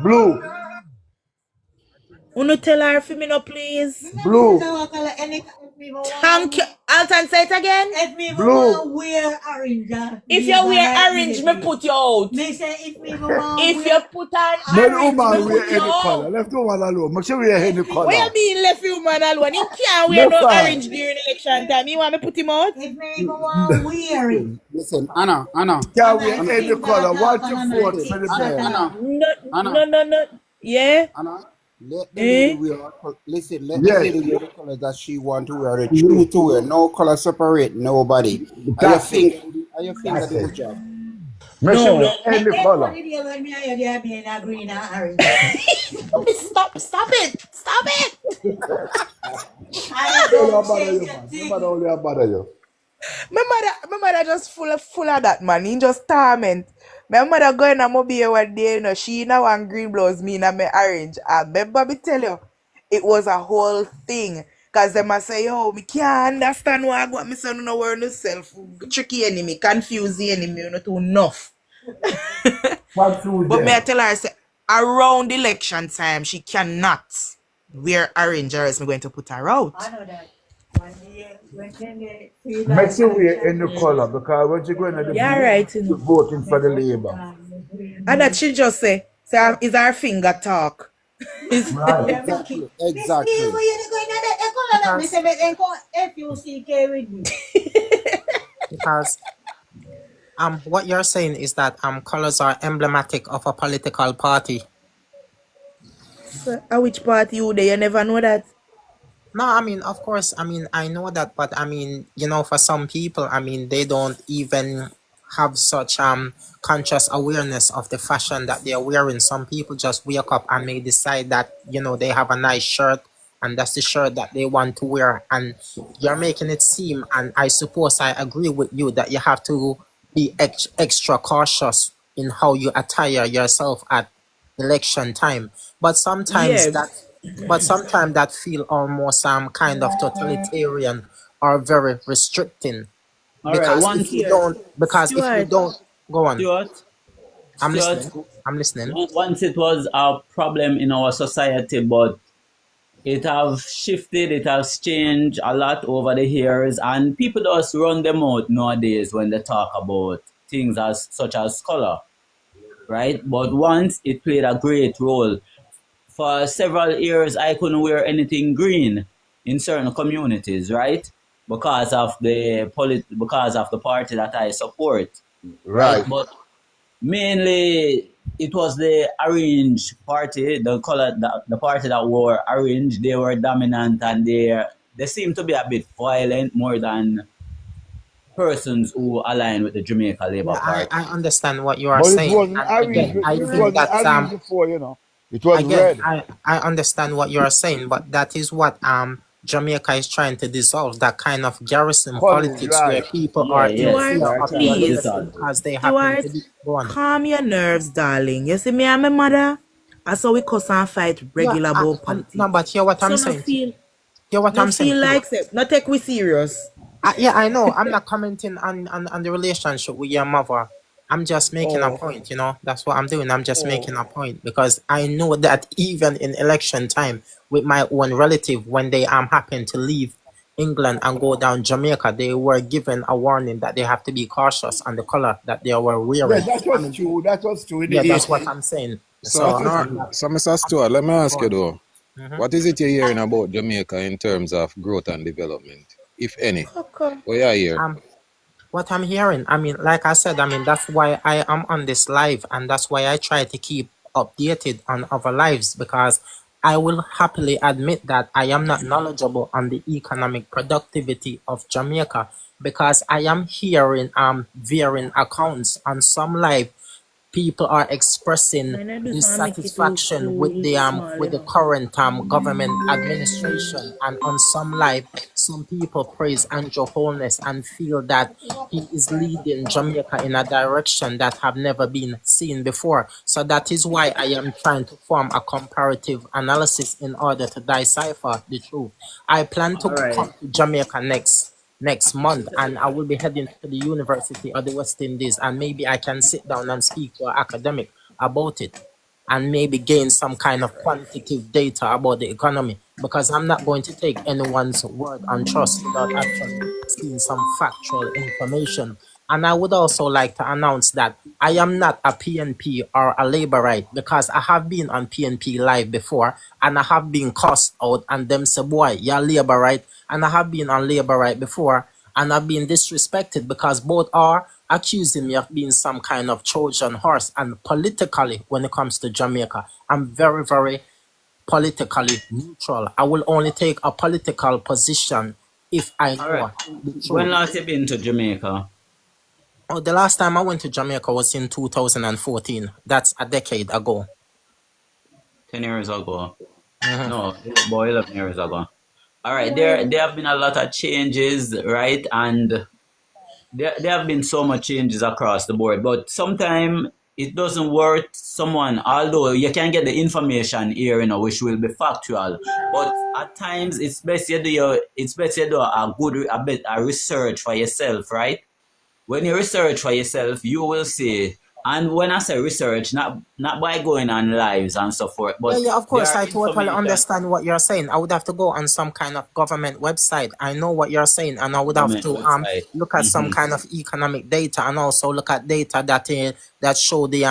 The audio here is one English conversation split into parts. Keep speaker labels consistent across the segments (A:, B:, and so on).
A: Blue.
B: Uno tell her for me no, please.
A: Blue.
B: Thank you. Alton, say it again.
C: If me
A: Blue.
C: wear orange,
B: If you wear orange, me put you out.
C: me say if me
B: If you put on
A: No
B: orange,
A: woman
B: me
A: wear
B: put you
A: any color.
B: out.
A: Left woman alone. Make sure wear any color.
B: What you mean left you man alone? You can't wear no orange during election time. You want me put him out?
C: if me wear it,
D: Listen, Anna.
A: Can't wear any color. What you vote for the mayor?
B: No. Yeah.
D: Anna, let the lady wear. Listen, let the
A: Yes.
D: lady wear the color that she want to wear. It's true to wear. No color separate nobody. Are you thinking that is a job?
A: Make sure wear any
C: They
A: color.
C: put it here when me and you be in a green and orange.
B: Stop it. Stop it.
C: I
A: Don't
C: don't
A: bother you,
C: change
A: man.
C: the thing.
A: Nobody only bother you.
B: My mother just full of that man. He just torment. My mother going to mobile one day, you know, she in a one green blouse, me in a me orange. I remember me tell you, it was a whole thing. Cause them a say, yo, me can't understand why I got me son no wear no self. Tricky enemy, confuse the enemy, you know, too enough. But me I tell her, I say, around election time, she cannot wear orange or else I'm going to put her out.
C: I know that.
A: Make sure wear any color because when you go in the
B: Yeah, right.
A: you're voting for the Labour.
B: And that she just say is our finger talk.
A: Right.
D: Exactly.
C: F-U-C-K with me.
E: Because what you're saying is that colors are emblematic of a political party.
B: So, which party you there? You never know that.
E: No, I mean, of course, I mean, I know that, but I mean, you know, for some people, I mean, they don't even have such conscious awareness of the fashion that they're wearing. Some people just wake up and may decide that, you know, they have a nice shirt and that's the shirt that they want to wear. And you're making it seem, and I suppose I agree with you, that you have to be extra cautious in how you attire yourself at election time. But sometimes that feel almost kind of totalitarian or very restricting. Because if you don't go on.
F: Stuart,
E: I'm listening.
F: Once it was a problem in our society, but it has shifted, it has changed a lot over the years, and people just run them out nowadays when they talk about things such as color, right? But once it played a great role. For several years, I couldn't wear anything green in certain communities, right? Because of the party that I support,
A: Right.
F: But mainly, it was the orange party, the party that wore orange. They were dominant, and they seem to be a bit violent more than persons who align with the Jamaica Labour Party.
E: I understand what you are
A: But it
E: saying.
A: wasn't
E: And
A: orange.
E: again, I
A: It
E: think
A: wasn't
E: that
A: orange before, you know. It was red.
E: again, I understand what you are saying, but that is what Jamaica is trying to dissolve, that kind of garrison
A: Colors,
E: politics where
A: right.
E: people are in fear of their
B: please.
E: leader because they happen to be gone.
B: Calm your nerves, darling. You see me and my mother? I saw we cuss and fight regular about politics.
E: No, but hear what I'm saying. Hear what I'm saying.
B: Feel like it. Not take we serious.
E: Yeah, I know. I'm not commenting on the relationship with your mother. I'm just making a point, you know. That's what I'm doing. I'm just making a point because I know that even in election time with my own relative, when they happen to leave England and go down Jamaica, they were given a warning that they have to be cautious on the color that they were wearing.
A: Yeah, that was true. That was true.
E: Yeah, that's what I'm saying.
G: So Mr. Stewart, let me ask you though, what is it you're hearing about Jamaica in terms of growth and development, if any? What you hear?
E: What I'm hearing, I mean, like I said, I mean, that's why I am on this live, and that's why I try to keep updated on our lives, because I will happily admit that I am not knowledgeable on the economic productivity of Jamaica, because I am hearing varying accounts on some live. People are expressing dissatisfaction with the current government administration, and on some live, some people praise Andrew Holness and feel that he is leading Jamaica in a direction that have never been seen before. So that is why I am trying to form a comparative analysis in order to decipher the truth. I plan to come to Jamaica next month, and I will be heading to the University of the West Indies, and maybe I can sit down and speak to an academic about it. and maybe gain some kind of quantitative data about the economy, because I'm not going to take anyone's word on trust without actually seeing some factual information. And I would also like to announce that I am not a PNP or a Labourite, because I have been on PNP Live before and I have been cussed out and them say, boy, you're Labourite. And I have been on Labourite before and I've been disrespected because both are accusing me of being some kind of Trojan horse. And politically, when it comes to Jamaica, I'm very, very politically neutral. I will only take a political position if I know
F: Alright.
E: the truth.
F: When last you been to Jamaica?
E: Oh, the last time I went to Jamaica was in 2014. That's a decade ago.
F: 10 years ago. No, boy, 11 years ago. All right, there have been a lot of changes, right? And there have been so much changes across the board. But sometimes it doesn't worth someone, although you can get the information here, which will be factual. But at times it's best you do a research for yourself, right? When you research for yourself, you will see. And when I say research, not by going on lives and so forth, but
E: yeah, of course, I totally
F: information.
E: understand what you're saying. I would have to go on some kind of government website. I know what you're saying, and I would have to look at some kind of economic data, and also look at data that show the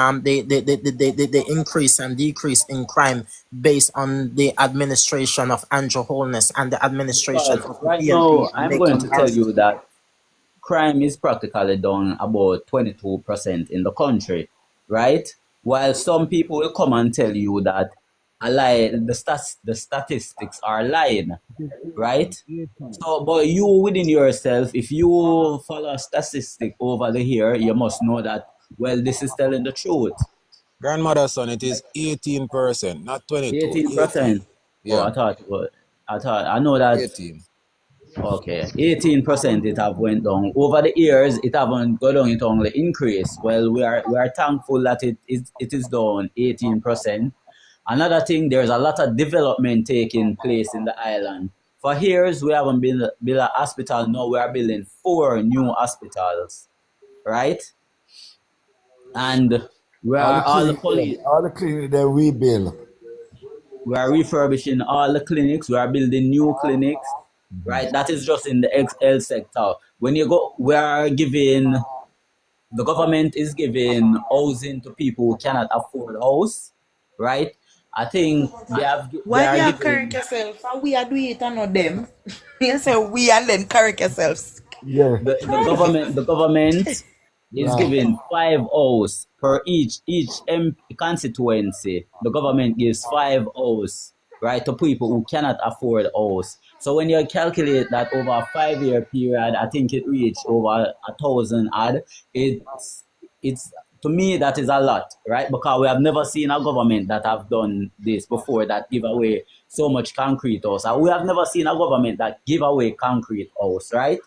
E: increase and decrease in crime based on the administration of Andrew Holness and the administration of the
F: Right
E: PNP.
F: now, I'm going to tell you that crime is practically down about 22% in the country, right? While some people will come and tell you that the statistics are lying, right? So, but you within yourself, if you follow a statistic over here, you must know that, well, this is telling the truth.
G: Grandmother, son, it is 18%, not 22.
F: 18%.
G: Yeah.
F: Oh, I know that.
G: 18.
F: Okay, 18% it have went down. Over the years, it haven't gone down, it only increased. Well, we are thankful that it is down 18%. Another thing, there's a lot of development taking place in the island. For years, we haven't built a hospital. Now we are building 4 new hospitals, right? And we are
A: All the clinics they rebuild.
F: We are refurbishing all the clinics. We are building new clinics. Right, that is just in the health sector. When you go, the government is giving housing to people who cannot afford a house, right? I think they have.
B: Why you correct yourself? How we are doing it and not them? You say we and then correct yourselves.
A: Yeah.
F: The government is giving 5 hours per each constituency. The government gives 5 hours, right, to people who cannot afford a house. So when you calculate that over a 5-year period, I think it reached over 1,000 odd. It's to me that is a lot, right? Because we have never seen a government that have done this before, that give away so much concrete house. We have never seen a government that give away concrete house, right?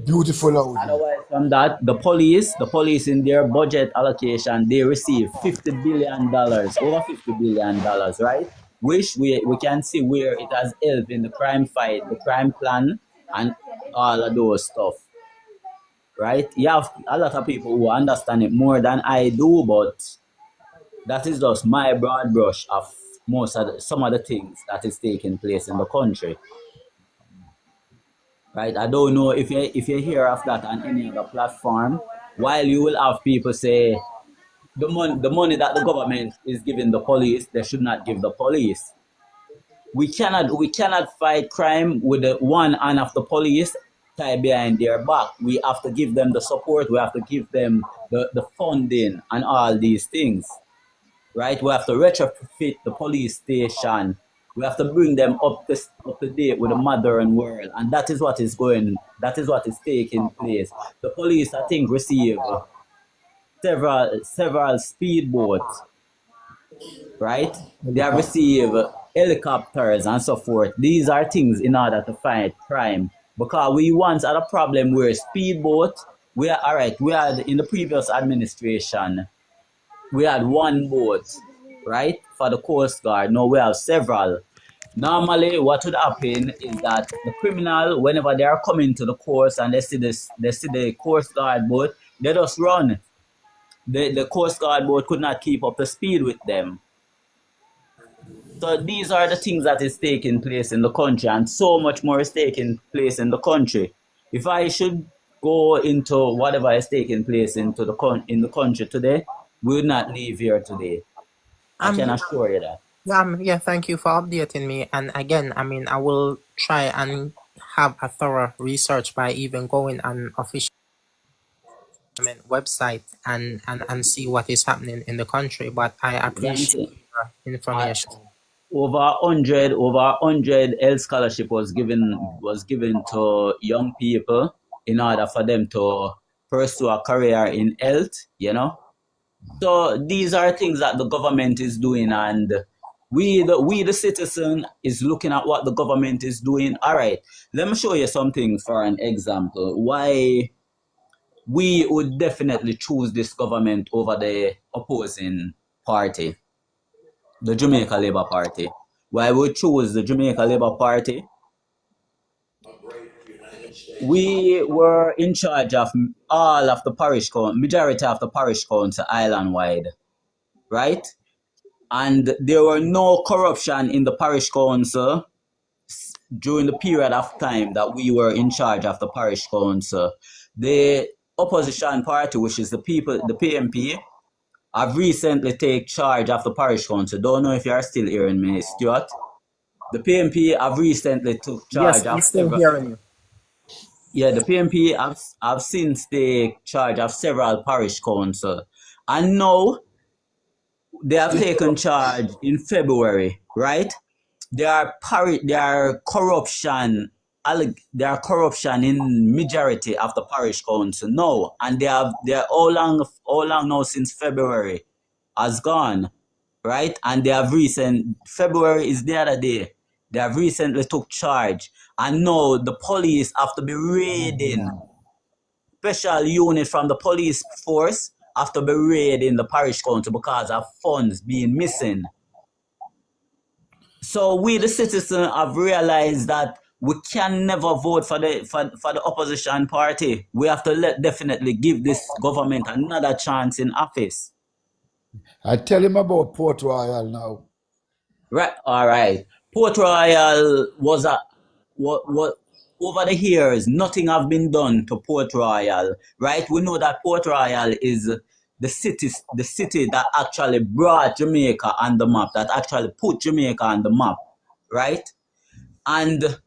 A: Beautiful house.
F: Otherwise from that, the police in their budget allocation, they receive $50 billion, over $50 billion, right? Which we can see where it has helped in the crime fight, the crime plan, and all of those stuff, right? You have a lot of people who understand it more than I do, but that is just my broad brush of some of the things that is taking place in the country, right? I don't know if you hear of that on any other platform. While you will have people say, the money that the government is giving the police, they should not give the police. We cannot fight crime with the one hand of the police tied behind their back. We have to give them the support. We have to give them the funding and all these things, right? We have to retrofit the police station. We have to bring them up to date with the modern world, and that is what is taking place. The police, I think, receive several speedboats, right? They have received helicopters and so forth. These are things in order to fight crime. Because we once had a problem where speedboat, we had in the previous administration, we had 1 boat, right, for the Coast Guard. Now we have several. Normally, what would happen is that the criminal, whenever they are coming to the coast and they see the Coast Guard boat, they just run. the Coast Guard boat could not keep up the speed with them. So these are the things that is taking place in the country, and so much more is taking place in the country. If I should go into whatever is taking place in the country today, we would not leave here today. I can assure you that.
E: Yeah, thank you for updating me. And again, I mean, I will try and have a thorough research by even going on official website and see what is happening in the country. But I appreciate your information.
F: Over 100 health scholarship was given to young people in order for them to pursue a career in health, you know. So these are things that the government is doing, and we the citizen is looking at what the government is doing. All right, let me show you something for an example why we would definitely choose this government over the opposing party, the Jamaica Labour Party. Why we choose the Jamaica Labour Party? We were in charge of all of the parish council, majority of the parish council island-wide, right? And there were no corruption in the parish council during the period of time that we were in charge of the parish council. The opposition party, which is the PNP, have recently taken charge of the parish council. Don't know if you are still hearing me, Stuart. The PNP have recently took charge of...
E: Yes, I'm still hearing you.
F: Yeah, the PNP have since taken charge of several parish council. And now they have taken charge in February, right? There are corruption in majority of the parish council now, and they are all long now since February has gone, right? And they have February is the other day. They have recently took charge, and now the police have to be raiding. Special unit from the police force have to be raiding the parish council because of funds being missing. So we, the citizens, have realized that we can never vote for the opposition party. We have to definitely give this government another chance in office.
A: I tell him about Port Royal now.
F: Right, all right. Port Royal was over the years, nothing have been done to Port Royal, right? We know that Port Royal is the city that actually brought Jamaica on the map, that actually put Jamaica on the map, right? And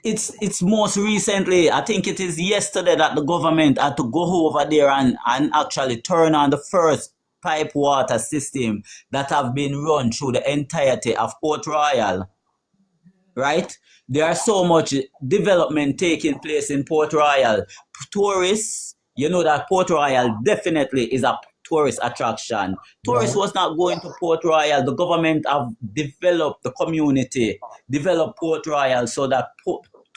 F: it's most recently, I think it is yesterday, that the government had to go over there and actually turn on the first pipe water system that have been run through the entirety of Port Royal, right? There are so much development taking place in Port Royal. Tourists, you know that Port Royal definitely is a tourist attraction. Tourists was not going to Port Royal. The government have developed the community, developed Port Royal so that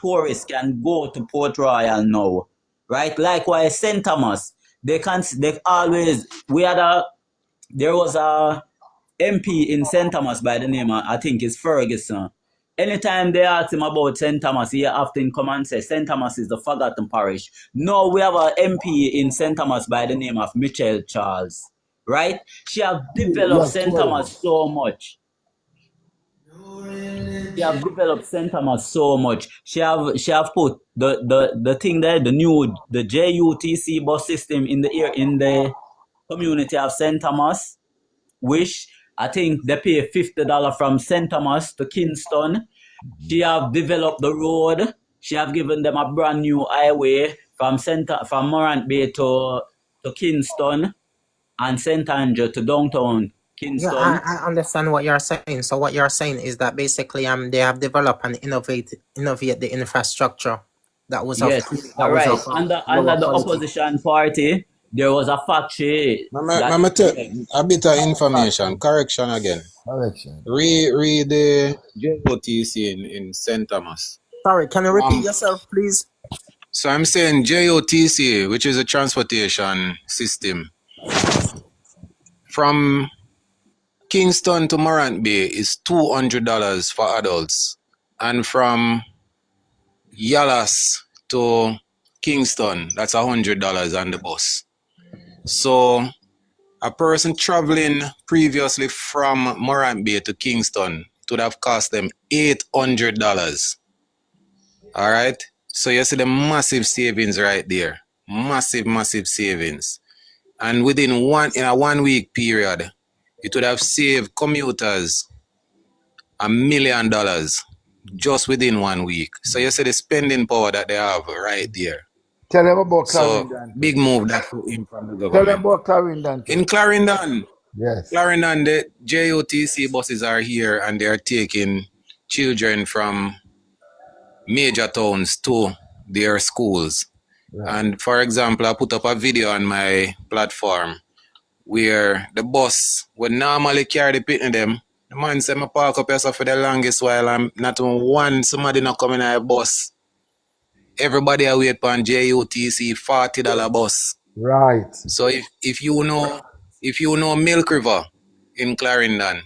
F: tourists can go to Port Royal now, right? Likewise, St. Thomas, there was a MP in St. Thomas by the name of, I think it's Ferguson. Anytime they ask him about St. Thomas, he often come and say St. Thomas is the forgotten parish. No, we have an MP in St. Thomas by the name of Michelle Charles, right? She have developed St. Thomas so much. She have developed St. Thomas so much. She have put the thing there, the JUTC bus system in the community of St. Thomas, which I think they pay $50 from St. Thomas to Kingston. She have developed the road. She have given them a brand new highway from Morant Bay to Kingston and St. Andrew to downtown Kingston.
E: Yeah, I understand what you're saying. So what you're saying is that basically they have developed and innovate the infrastructure that was
F: yes, all right. Under the opposition party, there was a factory.
G: Let me tell a bit of information. Correction again.
A: Correction.
G: Read the JOTC in St. Thomas.
E: Sorry, can you repeat yourself, please?
G: So I'm saying JOTC, which is a transportation system, from Kingston to Morant Bay is $200 for adults, and from Yallas to Kingston, that's $100 on the bus. So a person traveling previously from Morant Bay to Kingston, it would have cost them $800. All right. So you see the massive savings right there. Massive savings. And within a 1 week period, it would have saved commuters $1 million just within 1 week. So you see the spending power that they have right there.
A: Tell them about
G: So
A: Clarendon.
G: big move that in from the
A: Tell
G: government.
A: them about Clarendon.
G: In Clarendon,
A: Yes.
G: Clarendon, the JOTC buses are here and they are taking children from major towns to their schools.
A: Right.
G: And for example, I put up a video on my platform where the bus would normally carry the pitney them. The man said, I park up here for the longest while and not one somebody not coming at a bus. Everybody I wait on JUTC $40 bus.
A: Right.
G: So if you know Milk River in Clarendon,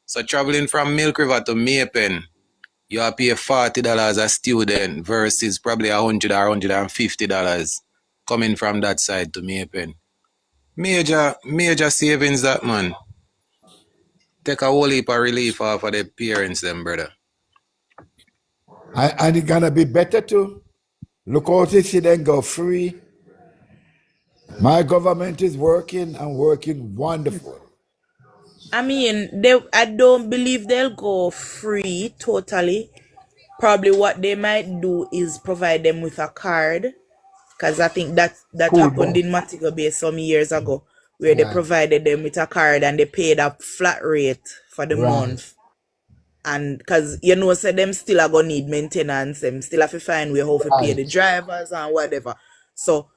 G: so traveling from Milk River to Maypen, you have to pay $40 a student versus probably $100 or $150 coming from that side to Maypen. Major savings that, man. Take a whole heap of relief off of the parents them, brother.
A: And it's gonna be better too. Look out if you then go free. My government is working and working wonderful.
B: I mean, I don't believe they'll go free totally. Probably what they might do is provide them with a card. Because I think that
A: Cool,
B: happened
A: bro.
B: in Montego Bay some years ago, where they
A: Right.
B: provided them with a card and they paid a flat rate for the
A: Right.
B: month. And because you know, so them still are gonna need maintenance, them still have to find way how to pay the
A: Right.
B: drivers and whatever. So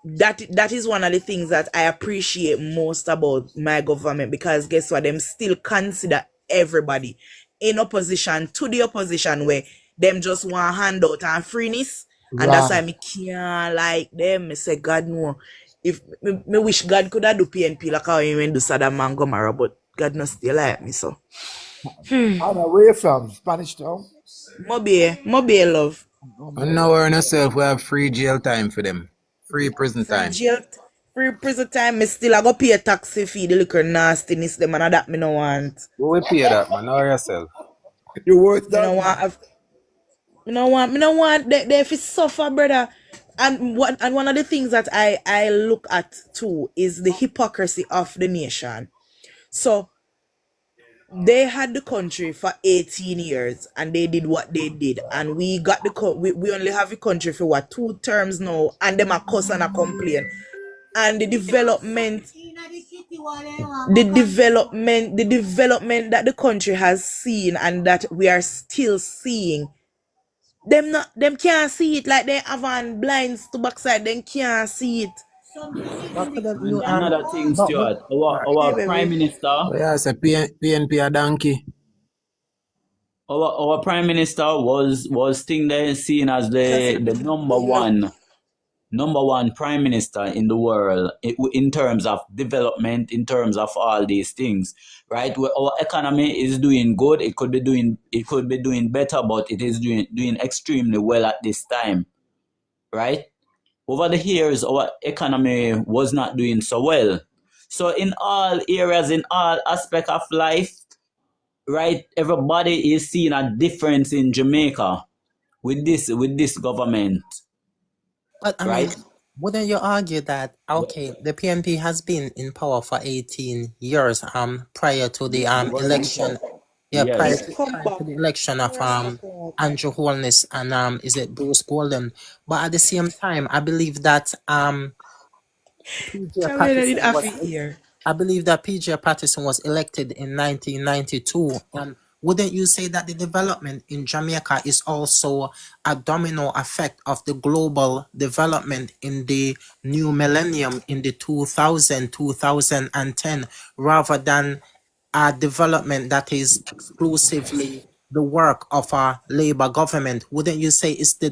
B: that is one of the things that I appreciate most about my government, because guess what, them still consider everybody in opposition to the opposition, where them just want handout and freeness. And that's why
A: Right.
B: me can't like them. Me say, God no. If me wish God could have do PNP like how he went do Saddam and Gomorrah, but God no still like me. So
A: I'm away from Spanish Town.
B: Mobile love.
G: And now we're in ourselves, we have free jail time for them. Free prison
B: Free
G: time.
B: jail, free prison time. Me still I go pay a taxi fee, the little nastiness them, and that me no want.
G: We will pay that, man. Know yourself.
A: You worth
B: Me no
A: that?
B: want. Me no want. They if it suffer, brother. And one of the things that I look at too is the hypocrisy of the nation. So they had the country for 18 years and they did what they did, and we got we only have the country for what, 2 terms now, and them a cuss and a complain. And the development that the country has seen and that we are still seeing, them can't see it. Like they have on blinds to backside, them can't see it.
E: What could have
F: And
E: you
F: another thing,
E: no,
F: Stuart,
B: Hey,
F: our
B: baby.
F: Prime Minister,
G: Oh, yeah, it's a PNP a donkey.
F: our Prime Minister was thing there seen as the number one Prime Minister in the world in terms of development, in terms of all these things, right? Where our economy is doing good, it could be doing better, but it is doing extremely well at this time, right? Over the years, our economy was not doing so well. So in all areas, in all aspects of life, right, everybody is seeing a difference in Jamaica with this government.
E: But I
F: Right.
E: mean, wouldn't you argue that okay, the PNP has been in power for 18 years prior to the election,
F: Yes.
E: prior
B: Yes, come
E: to
B: back.
E: the election of Andrew Holness and is it Bruce Golden? But at the same time, I believe that PJ
B: Charlie, I did
E: Patterson
B: half
E: was
B: a year.
E: I believe that PJ Patterson was elected in 1992. And wouldn't you say that the development in Jamaica is also a domino effect of the global development in the new millennium in the 2010, rather than a development that is exclusively the work of a Labour government? Wouldn't you say it's the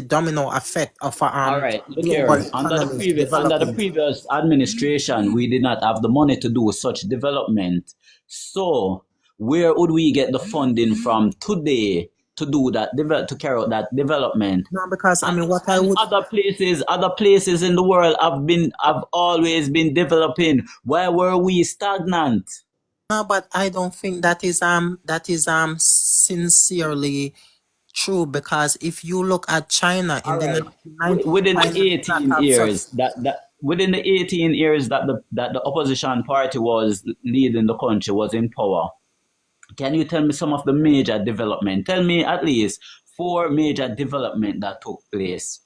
E: domino effect of a
F: All right, look
E: global
F: here. Under
E: economy
F: the
E: development?
F: previous administration, we did not have the money to do such development. So where would we get the funding from today to do that, to carry out that development.
E: No, because I
F: And,
E: mean, what I
F: and
E: would
F: other places in the world have always been developing. Why were we stagnant?
E: no, but I don't think that is sincerely true, because if you look at China in
F: All
E: the
F: right.
E: 1990s,
F: Within the
E: China did not
F: 18
E: have such.
F: years within the 18 years that the opposition party was leading the country, was in power, can you tell me some of the major development? Tell me at least 4 major development that took place,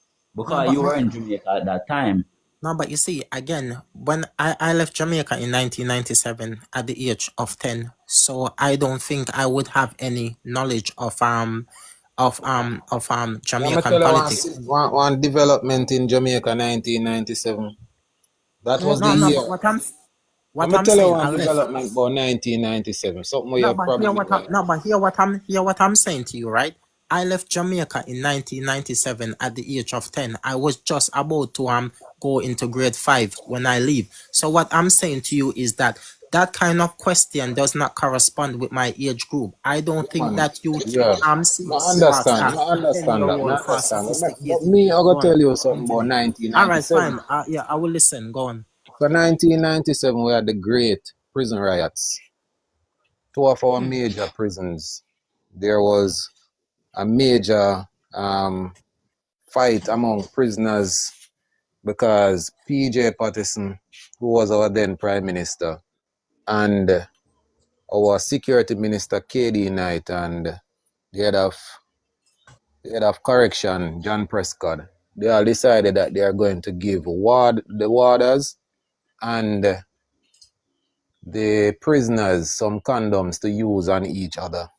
E: No,
F: because
E: but
F: you were in Jamaica at that time.
E: no, but you see, again, when I left Jamaica in 1997 at the age of 10, so I don't think I would have any knowledge of
G: Yeah, me
E: Jamaican
G: tell you
E: politics.
G: one development in Jamaica 1997. That was the
E: No, no,
G: year.
E: but
G: Let
E: what
G: me
E: I'm
G: tell you
E: saying,
G: one
E: I left.
G: development about 1997. Something where
E: No,
G: you
E: but
G: probably like.
E: hear what I'm saying to you, right? I left Jamaica in 1997 at the age of 10. I was just about to go into grade 5 when I leave. So what I'm saying to you is that that kind of question does not correspond with my age group. I don't think
G: Man,
E: that you
G: yeah.
E: see
G: I
E: past
G: understand.
E: a
G: I understand that. I
E: 10-year-old for a
G: understand that. But
E: sophisticated
G: me, I'm going to tell you something about
E: intellect. All right,
G: 1997.
E: fine. Yeah, I will listen. Go on.
G: So 1997, we had the great prison riots. 2 of our major prisons. There was a major fight among prisoners because PJ Patterson, who was our then Prime Minister, and our Security Minister KD Knight, and the head of correction, John Prescott, they all decided that they are going to give the warders and the prisoners some condoms to use on each other.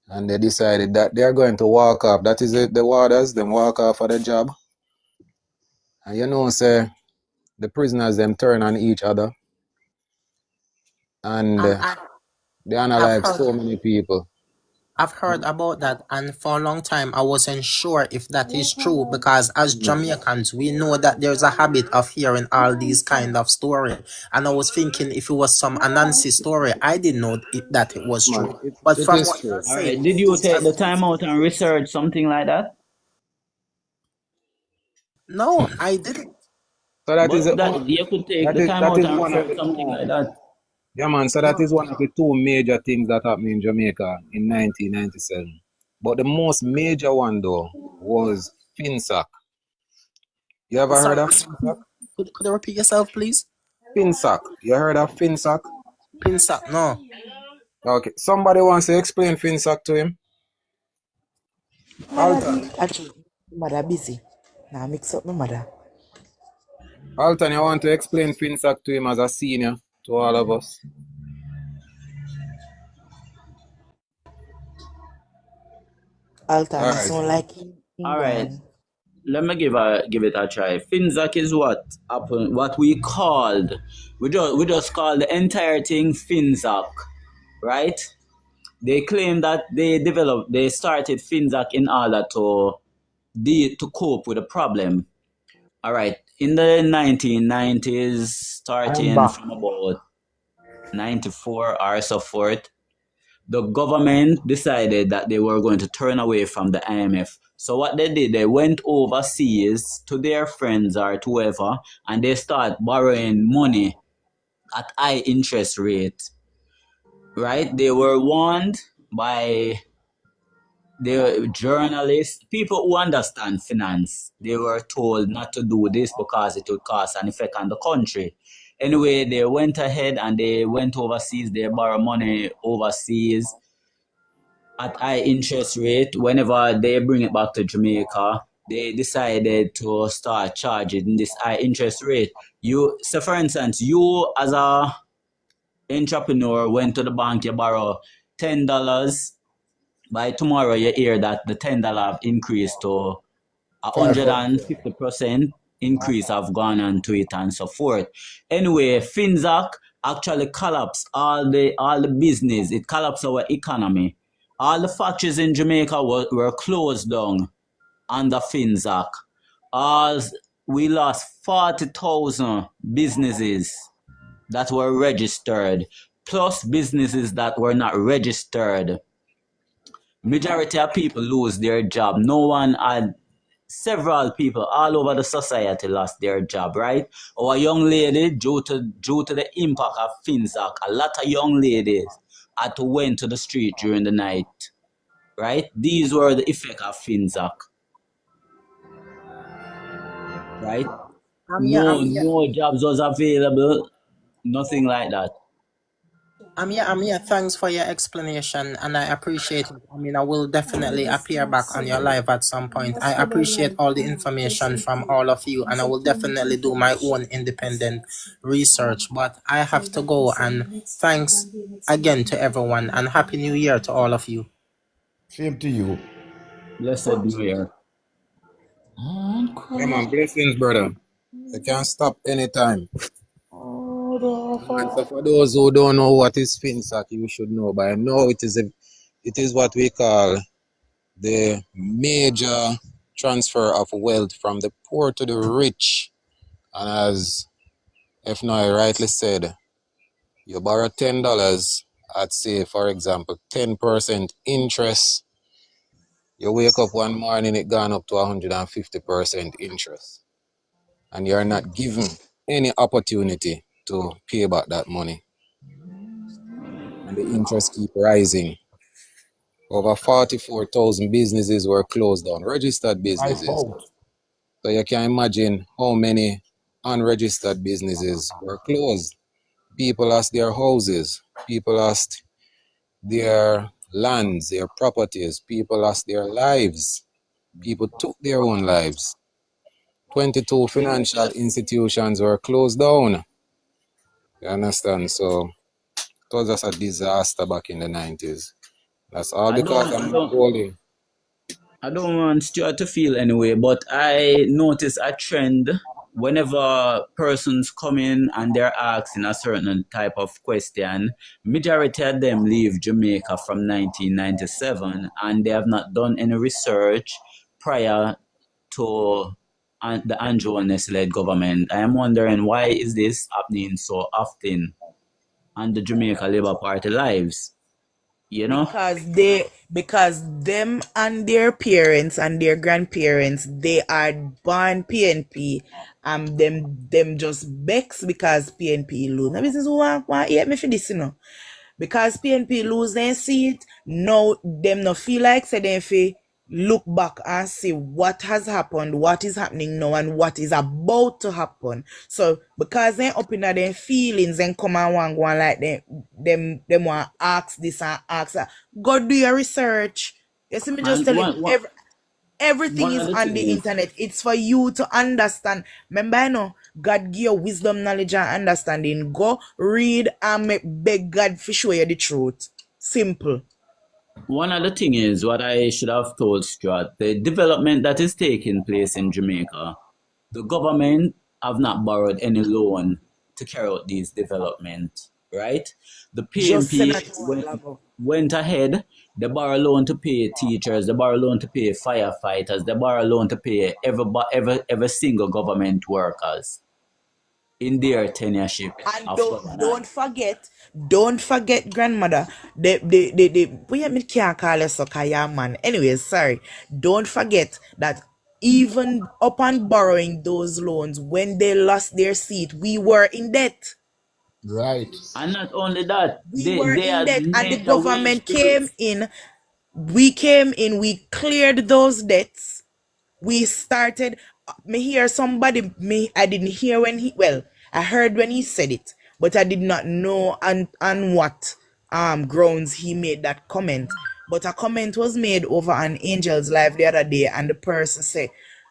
G: And they decided that they are going to walk off. That is it, the warders, them walk off of the job. And say, the prisoners, them turn on each other. And
E: I,
G: they
E: I've
G: unalive
E: heard
G: so many people.
E: I've heard about that, and for a long time I wasn't sure if that is true, because as Jamaicans we know that there's a habit of hearing all these kind of story, and I was thinking if it was some Anansi story, I didn't know that it was
G: Man,
E: true. But
G: it
E: from
G: is
E: what you're
G: true.
F: All
E: saying,
F: right. Did
E: it
F: you
E: is
F: take
E: as
F: the
E: if
F: time out and research something like that?
E: no, I didn't.
G: So that is
F: But
G: it.
F: that you could take
G: That
F: the
G: is
F: time
G: that
F: out
G: is
F: and
G: one of
F: research
G: the
F: something
G: two.
F: like that.
G: Yeah, man. So that
E: No,
G: is one of the 2 major things that happened in Jamaica in 1997. But the most major one though was FinSac. You ever heard
E: sorry.
G: of FinSac?
E: Could you repeat yourself, please?
G: FinSac. You heard of FinSac?
E: Pinsac, no.
G: Okay. Somebody wants to explain FinSac to him. Alton.
B: Actually, mother busy. Now mix up my mother.
G: Alton, you want to explain FinSac to him as a senior to all of us? All
B: Alton,
G: right.
B: sound like
F: All right.
B: England.
F: Let me give it a try. Finzac is what happened. What we called. We just called the entire thing Finzac, right? They claim that they started Finzac in order to cope with the problem. All right. In the 1990s,
E: I'm
F: starting
E: back.
F: from about 94 or so forth, the government decided that they were going to turn away from the IMF. So what they did, they went overseas to their friends or to whoever, and they start borrowing money at high interest rate. Right? They were warned by the journalists, people who understand finance. They were told not to do this because it would cause an effect on the country. Anyway, they went ahead and they went overseas. They borrowed money overseas at high interest rate. Whenever they bring it back to Jamaica, they decided to start charging this high interest rate. So for instance, you as a entrepreneur went to the bank, you borrow $10. By tomorrow, you hear that the $10 have increased to 150% increase have gone on to it and so forth. Anyway, Finzac actually collapsed all the business. It collapsed our economy. All the factories in Jamaica were closed down under Finzac. We lost 40,000 businesses that were registered, plus businesses that were not registered. majority of people lose their job. No one had several people all over the society lost their job, right? Our young lady, due to the impact of FinSac, a lot of young ladies had to went to the street during the night, right? These were the effect of FinSac, right? No jobs was available, nothing like that.
E: Thanks for your explanation, and I appreciate it. I mean, I will definitely appear back on your live at some point. I appreciate all the information from all of you, and I will definitely do my own independent research. But I have to go, and thanks again to everyone, and Happy New Year to all of you.
A: Same to you.
F: Blessed New Year.
G: Yeah, man, blessings, brother. You can't stop anytime. And so for those who don't know what is FinSac, you should know by now it is what we call the major transfer of wealth from the poor to the rich. And as F9 rightly said, you borrow $10 at, say, for example, 10% interest. You wake up one morning, it gone up to 150% interest. And you're not given any opportunity to pay back that money. And the interest keep rising. Over 44,000 businesses were closed down, registered businesses. So you can imagine how many unregistered businesses were closed. People lost their houses, people lost their lands, their properties, people lost their lives, people took their own lives. 22 financial institutions were closed down. You understand? So it was just a disaster back in the 90s. That's all because I'm not holding.
F: I don't want Stuart to feel anyway, but I notice a trend whenever persons come in and they're asking a certain type of question. Majority of them leave Jamaica from 1997 and they have not done any research prior to the Holness Led Government. I am wondering, why is this happening so often on the Jamaica Labour Party lives? You know,
B: because them and their parents and their grandparents, they are born PNP, and them just vex because PNP lose. Now this is who hate me for this, you know. Because PNP lose their seat, now them no feel like say them fi look back and see what has happened, what is happening now, and what is about to happen. So because they up in their feelings and come and want go on like them want ask this and ask that. Go do your research. You see me just telling you, everything is on the internet. It's for you to understand. Remember, you know, God give you wisdom, knowledge, and understanding. Go read and beg God to show you the truth. Simple.
F: One other thing is what I should have told Stuart, the development that is taking place in Jamaica, the government have not borrowed any loan to carry out these developments, right? The PNP went ahead, they borrow loan to pay teachers, they borrow loan to pay firefighters, they borrow loan to pay every single government workers in their tenureship.
B: And don't forget, grandmother. We can't call her Sokaya man. Anyways, sorry. Don't forget that even upon borrowing those loans, when they lost their seat, we were in debt.
A: Right.
F: And not only that,
B: we were in debt, and the government came in. We came in, we cleared those debts. We started. Me hear somebody. I didn't hear when I heard when he said it, but I did not know on what grounds he made that comment. But a comment was made over on Angel's Live the other day, and the person said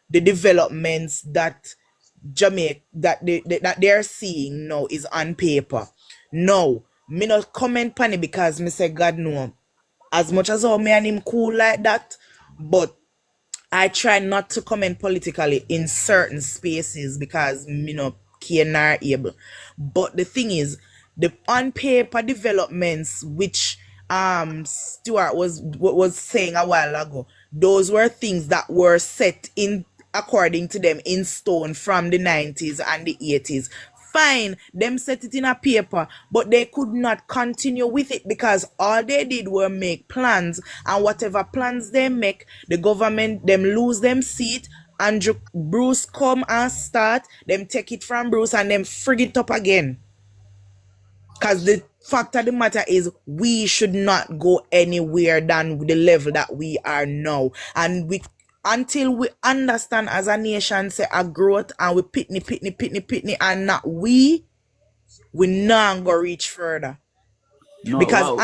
B: the developments that Jamaica that they're seeing now is on paper. No, me not comment on it because me say God know. As much as how me and him cool like that, but I try not to comment politically in certain spaces because me no can nor able. But the thing is, the on paper developments which Stuart was saying a while ago, those were things that were set in, according to them, in stone from the 90s and the 80s fine, them set it in a paper, but they could not continue with it because all they did were make plans, and whatever plans they make, the government them lose them seat. Andrew Bruce come and start, them take it from Bruce and them frig it up again. Because the fact of the matter is, we should not go anywhere than the level that we are now. And we, until we understand as a nation, say a growth, and we pitney, and not we not go reach further.
F: No,
B: Because
F: wow,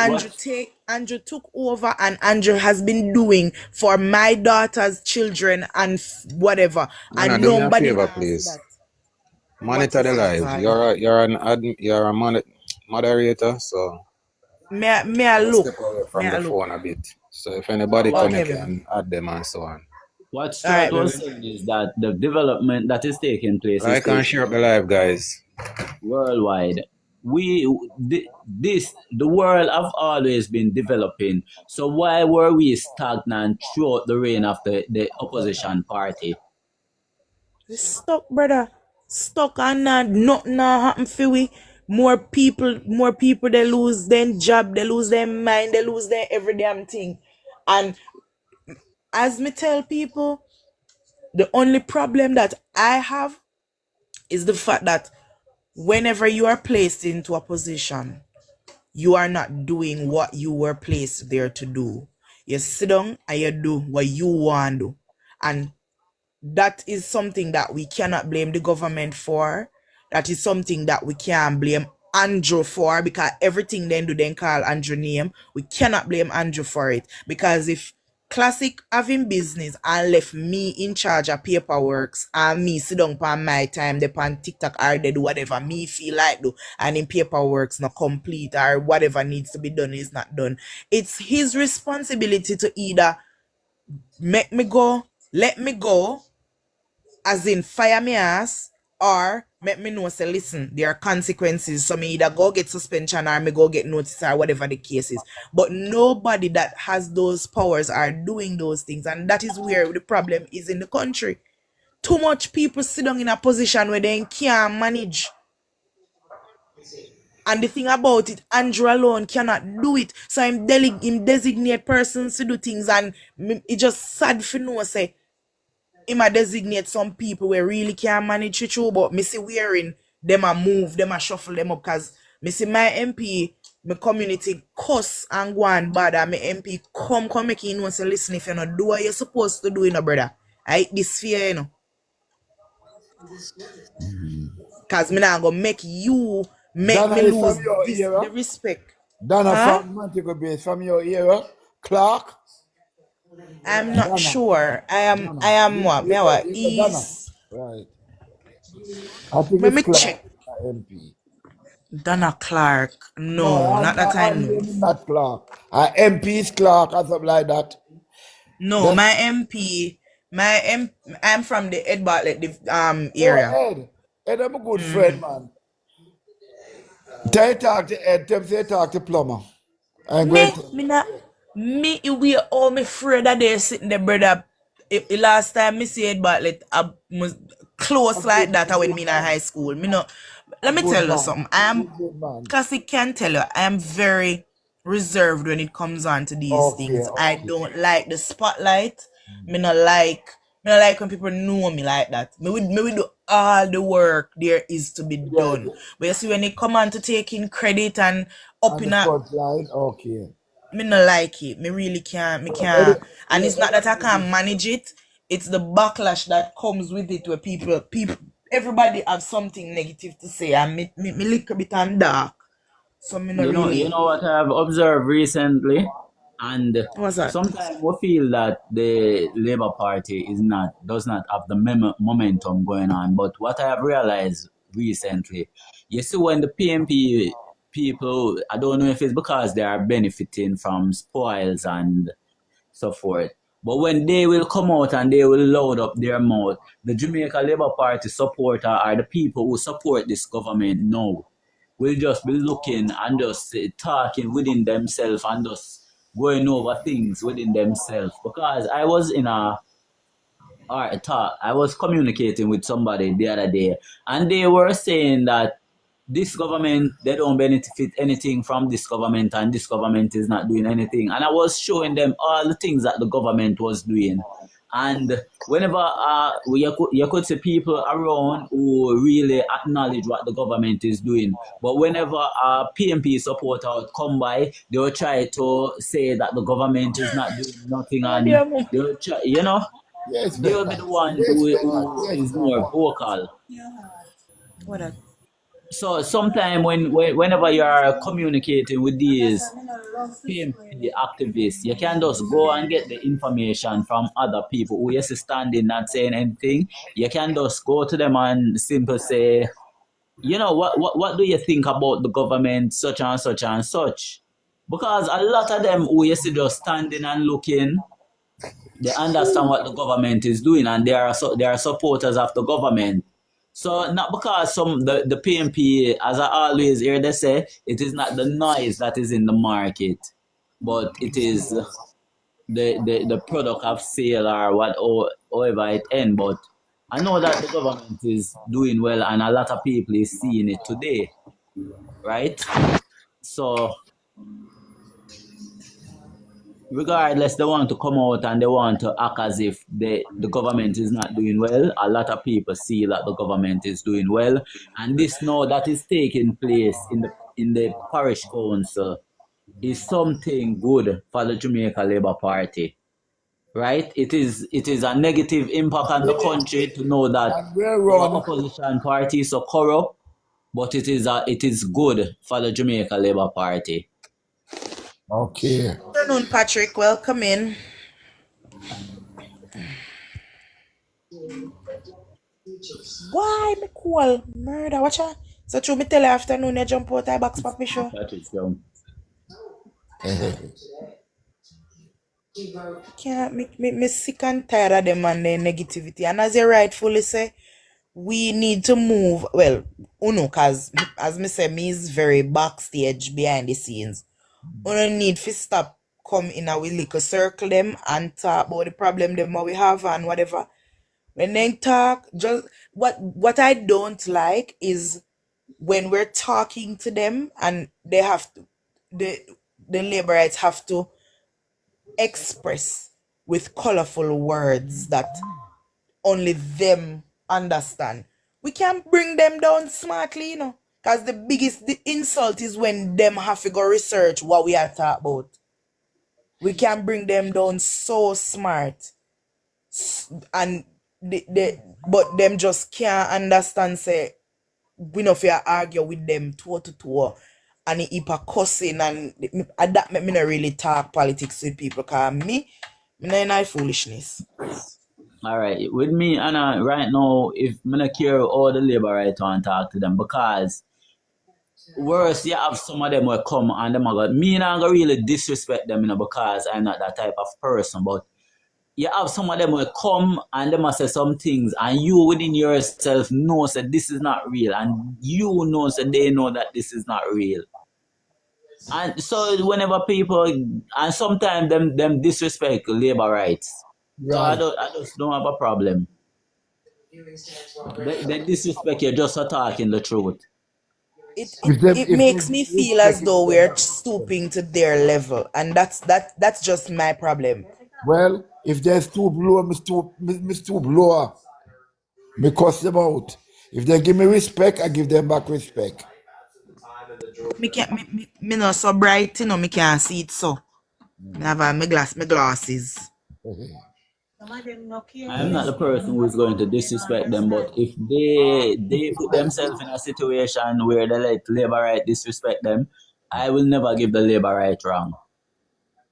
B: Andrew took over, and Andrew has been doing for my daughter's children and whatever.
G: Nana,
B: And
G: do me a
B: nobody
G: favor,
B: asked
G: please.
B: that.
G: Monitor the
B: is it,
G: live.
B: Charlie?
G: You're a moderator, so
B: May I
G: I'll
B: look?
G: step away
B: May
G: from
B: I
G: the
B: look?
G: phone a bit. So if anybody
B: Okay,
G: connect,
B: baby.
G: can add them and so on.
F: what
B: All
F: Stuart
B: right,
F: was
B: baby.
F: saying is that the development that is taking place is
G: Like and
F: taking
G: share up the live, guys.
F: worldwide. The world have always been developing. So why were we stagnant throughout the reign of the opposition party?
B: Stuck, brother. Stuck, and nothing happen for we. More people they lose their job, they lose their mind, they lose their every damn thing. And as me tell people, the only problem that I have is the fact that whenever you are placed into a position, you are not doing what you were placed there to do. You sit down and you do what you want to do. And that is something that we cannot blame the government for. That is something that we can't blame Andrew for, because everything they do then call Andrew name. We cannot blame Andrew for it, because if Classic having business and left me in charge of paperworks and me sit down on my time, they on TikTok or they do whatever me feel like do, and in paperworks not complete or whatever needs to be done is not done, it's his responsibility to either make me go, let me go, as in fire me ass, or make me know, say, listen, there are consequences. So me either go get suspension or me go get notice or whatever the case is. But nobody that has those powers are doing those things. And that is where the problem is in the country. Too much people sit down in a position where they can't manage. And the thing about it, Andrew alone cannot do it. So him designate persons to do things, and it just sad for no say he might designate some people where really can't manage it through, but me see wearing them a move, them a shuffle them up, because me see my MP, my community cuss and go on bad, and my MP come make you know, say, listen, if you not do what you're supposed to do, you know, brother, I hate this fear, you know. Because me not gonna make you
A: Donna
B: me
A: is
B: lose
A: from your era.
B: the respect.
A: Donna
B: Huh?
A: from Montego Bay, from your era. Clark.
B: I'm not
A: Donna.
B: sure. I am what? Me what? East.
A: Right. I think
B: Let me
A: it's Clark,
B: check.
A: MP.
B: Donna Clark. No, not that I know.
A: Not Clark. MP is Clark or something like that.
B: No, my MP, I'm from the Ed Bartlett area.
A: Oh, Ed, I'm a good friend, man. Tell you talk to Ed, tell him say talk to Plumber.
B: We all me afraid that they're sitting there, brother. The last time me see Ed Bartlett, I was close like that when me in high school. Let me tell you something. Classic can tell you, I am very reserved when it comes on to these things. I don't like the spotlight. Me not like when people know me like that. Me will do all the work there is to be done. But you see, when it come on to taking credit and up in a
A: spotlight, okay.
B: Me not like it. Me really can't. Me can't. And it's not that I can't manage it. It's the backlash that comes with it, where people, everybody have something negative to say, and me little bit on dark. So me not really.
F: You know what I've observed recently, and
B: What's that?
F: sometimes we feel that the Labour Party does not have the momentum going on. But what I have realized recently, you see, when the PNP people, I don't know if it's because they are benefiting from spoils and so forth, but when they will come out and they will load up their mouth, the Jamaica Labour Party supporter are the people who support this government now will just be looking and just talking within themselves and just going over things within themselves. Because I was in a all right, talk. I was communicating with somebody the other day, and they were saying that this government, they don't benefit anything from this government, and this government is not doing anything. And I was showing them all the things that the government was doing. And whenever you could see people around who really acknowledge what the government is doing, but whenever a PNP supporter would come by, they will try to say that the government is not doing nothing,
B: Oh,
F: and
B: dear mom.
F: they will try, you know,
A: You
F: they
A: expect
F: will be
A: that.
F: the one
A: You expect that.
F: who
A: You
F: is
A: expect
F: more
A: that.
F: vocal.
B: What that?
F: So sometimes whenever you are communicating with these PMP activists, you can just go and get the information from other people who is standing not saying anything. You can just go to them and simply say, you know, what do you think about the government, such and such and such? Because a lot of them who is just standing and looking, they understand what the government is doing, and they are supporters of the government. So not because the PNP, as I always hear they say, it is not the noise that is in the market, but it is the product of sale or however it end. But I know that the government is doing well, and a lot of people is seeing it today, right? So regardless, they want to come out and they want to act as if the government is not doing well. A lot of people see that the government is doing well, and this now that is taking place in the parish council is something good for the Jamaica Labour Party, right? It is a negative impact on the country to know that
A: And we're
F: our
A: run.
F: opposition party is so corrupt, but it is good for the Jamaica Labour Party.
A: Okay.
B: Good afternoon, Patrick. Welcome in. Why me call murder? Watch out. So true me tell you afternoon you jump out I box papi show.
F: That is
B: Can't me sick and tired of them and their negativity. And as you rightfully say, we need to move. Well, uno, cause as me say, me is very backstage behind the scenes. Uno need to stop come in a we little circle them and talk about the problem them what we have and whatever. When they talk, just what I don't like is when we're talking to them and they have to the laborites have to express with colorful words that only them understand. We can't bring them down smartly, you know. Because the insult is when them have to go research what we are talking about. We can bring them down so smart. And but them just can't understand say we no fear argue with them toe to toe and it heap a cussing and that make me not really talk politics with people because me not in that foolishness.
F: all right. With me, Anna, right now, if I don't care all the labor right and talk to them, because worse, you have some of them will come and them are me not gonna really disrespect them, you know, because I'm not that type of person. But you have some of them will come and they must say some things, and you within yourself know that this is not real, and you know that they know that this is not real. And so whenever people and sometimes them disrespect labor rights. So
A: Right.
F: I just don't have a problem. They disrespect you just for talking the truth.
B: It makes me feel as though we're stooping to their level, and that's just my problem.
A: Well, if there's two blower, me stoop blower. Me cuss them out. If they give me respect, I give them back respect.
B: Me can't me not so bright, you know, me can't see it so. Me have my glasses.
C: Some of them no care
F: I am not the
C: where
F: person who is going to disrespect them, but if they put themselves in a situation where they let labor right disrespect them, I will never give the labor right wrong.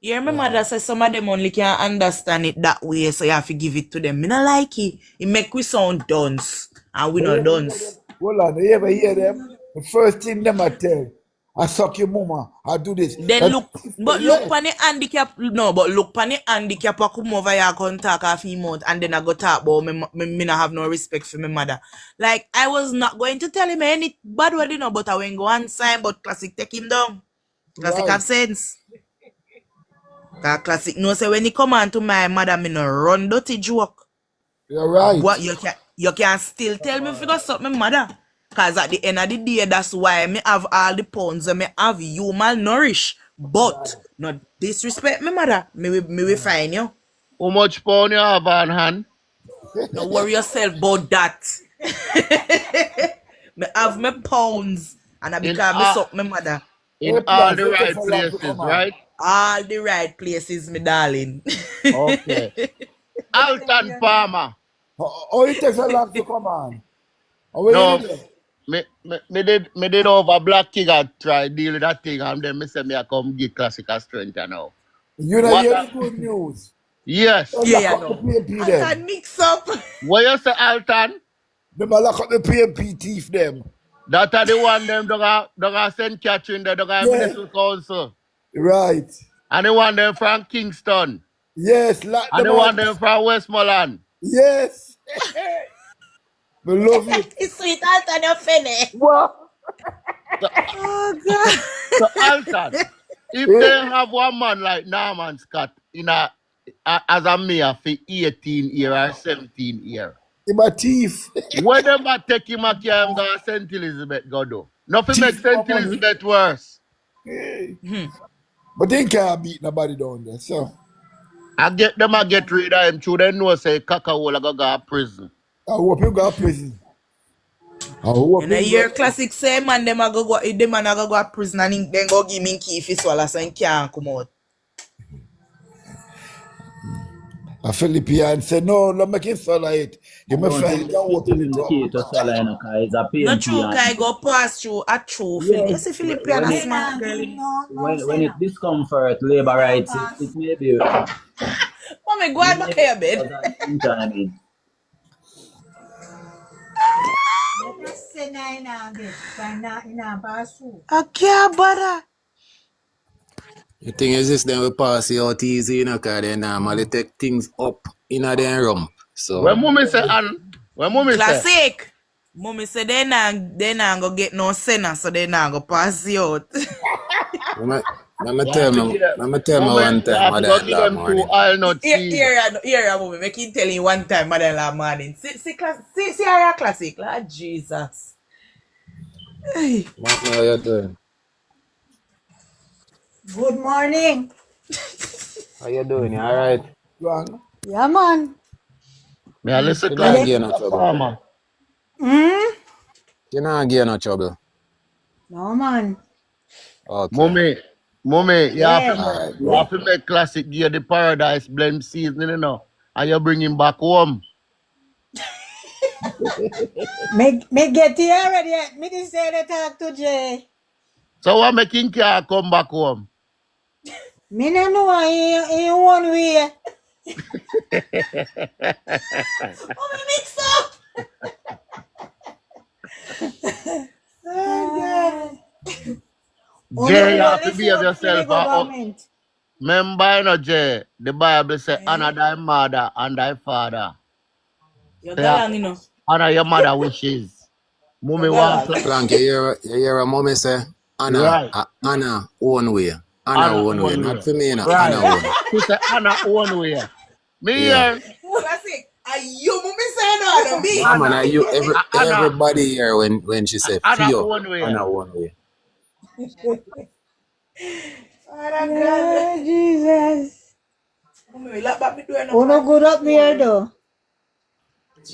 B: Yeah, my mother says some of them only can understand it that way, so you have to give it to them. Me not like it. It make we sound dunce, and we not dunce.
A: Hold on, you ever hear them? The first thing them I tell, I suck your mama, I do this.
B: Then look, but
A: Yeah.
B: look pan the handicap. No, but look pan the handicap. I come over here, come talk half a month, and then I go talk about me not have no respect for my mother. Like I was not going to tell him any bad word, you know, but I went go and sign. But Classic take him down. Classic
A: Right.
B: have sense. Cause Classic no say when he come on to my mother, me no run dirty joke.
A: You're right.
B: But you can still tell me if you go suck my mother. Cause at the end of the day, that's why me have all the pounds and me have you malnourished. But not disrespect my mother. Me will find you.
H: How much pound you have on hand?
B: Don't worry yourself about that. Me have my pounds and I become me suck my mother.
H: In all the right places, right?
B: All the right places, me darling.
H: Okay. Alton Farmer.
A: Oh, it takes a lot to come on. Oh,
H: No,
A: wait,
H: me did over Black King and try deal with that thing, and then me say me I come get classic a strength now.
A: you know,
H: What
A: hear
H: a-
A: the good news.
H: Yes.
A: They
B: Yeah,
A: lock
B: yeah,
A: up
B: no.
A: the PNP
B: I
A: them.
B: can mix up.
H: What you say, Alton?
A: They lock up the PNP thief them.
H: That are the one them don't send catching the
A: Yeah.
H: municipal council.
A: Right.
H: And the one them from Kingston.
A: Yes, lock
H: And
A: them
H: the one
A: up.
H: them from Westmoreland.
A: Yes. We love it.
B: It's sweet Alton, you're funny.
A: What?
B: Oh, God.
H: So Alton, if they have one man like Norman Scott in as a mayor for 18 year or 17 year,
A: Him a thief.
H: where them a take him a care him go St. Elizabeth go do? Nothing make
A: Thief
H: St.
A: for money.
H: Elizabeth worse.
A: But they can't beat nobody down there. So
H: I get rid of him through they know say Kakaola go to prison.
A: I hope you go to prison. I hope
B: In a
A: you
B: year
A: go.
B: classic say man them a go to prison and then go give me key for swallow so he can't come out.
A: A Philippian said, no, not make him swallow it. You may
F: Don't
A: find
F: give
A: it can open
F: him
A: it
F: the
A: up.
F: key to swallow, you know, because it's a
B: Not
F: PNP.
B: true,
F: And
B: guy go pass through a true Philip. You see Philippian a
F: when it-
B: smart girl.
F: when it discomfort labor rights, it may be
B: Mommy, go and back your bed.
F: internet.
C: Let us say nine and get. Why not in a basu?
B: I can't bother.
G: The thing is this, then we pass it out easy, you know, because they normally take things up in a their rump. So,
H: When mommy say when mommy say
B: Classic. Mommy say they not go get no sinner, so they not go pass you out.
G: let me tell me one time, mother-in-law morning.
H: I'll not see.
B: Here, mommy, make him tell you one time, mother-in-law morning. See our classic. Lord Jesus. Hey.
G: What now you doing?
C: Good morning.
G: How you doing? You alright?
A: Wrong.
C: Yeah, man.
H: Me I listen
G: You
H: to
G: not
H: the
G: get no trouble.
H: farmer.
G: You not get no trouble.
C: No, man.
G: Okay.
H: Mommy, you
G: Alright,
H: have to make classic gear the paradise blend season, you know. And you bring him back home.
C: Me get here already. Me didn't say they talk to Jay.
H: So what making car come back home?
C: Me no know in one way.
B: Mommy, mix up.
H: Jay, you have to behave yourself.
C: The government.
H: Remember, you know, Jay, the Bible says, honor thy mother and thy father.
B: You're galang, you know.
H: Honor your mother wishes. Mommy want
G: Plank, you hear a mommy say, Anna,
H: Right.
G: Anna own way. Anna
H: Anna
G: own way.
H: own
G: Not
H: way.
G: for me, no.
H: Right.
G: Anna own.
H: She said, Anna own way. Me
G: Yeah.
H: here.
B: Classic. Are you mommy saying no to me?
G: Man, are you
H: Anna.
G: everybody here when she said
H: Anna
G: Fio,
H: own way.
G: Anna own way.
C: Oh, Jesus.
B: Mommy, lock back me door
C: Oh, no good up here though.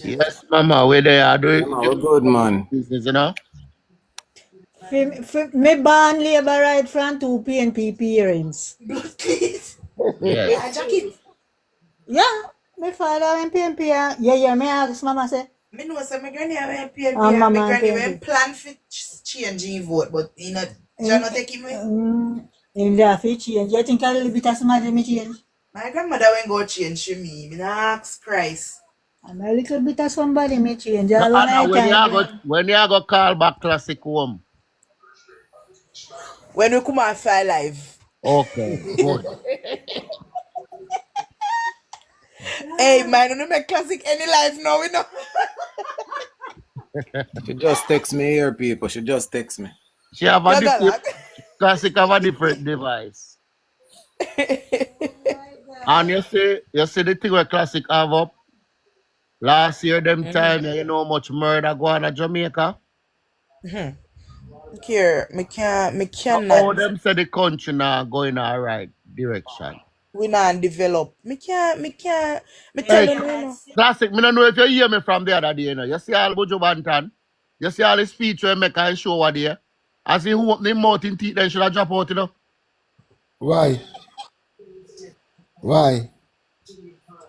H: Yes, mama, where they are doing
G: Yeah, man, we're good, man.
H: business, you know?
C: Me ban labor right from 2 PNP parents.
B: Please.
H: Yes.
B: I jacket.
C: Yeah, my father went PNP. Yeah, me ask mama say.
B: Me know say my granny went PNP
C: Ah,
B: and my
C: mama
B: granny
C: PNP.
B: went plan for changing vote, but you know, John not take him away.
C: In the future, you think a little bit of somebody me change?
B: My grandmother went go change for me. Me not ask Christ.
C: I'm a little bit of somebody me change.
H: So,
C: All
H: Anna,
C: my
H: when you go call back classic home?
B: When we come and file live.
H: Okay, good.
B: Hey man, you know make classic any life now, we know.
G: She just text me here, people. She just text me.
H: She have a
B: You
H: different,
B: galang.
H: classic have a different device. And you see the thing where classic have up? Last year, them time, you know how much murder go on in Jamaica?
B: Here, me
H: All
B: cannot.
H: them say the country now going in the right direction.
B: We not develop. Me can't. Me tell
H: Hey,
B: you, no.
H: Classic, me don't know if you hear me from the other day, you know. You see all Buju Banton? You see all the speech we make and show what there? I see who open their mouth in teeth, then should I drop out, you know?
A: Why? Why?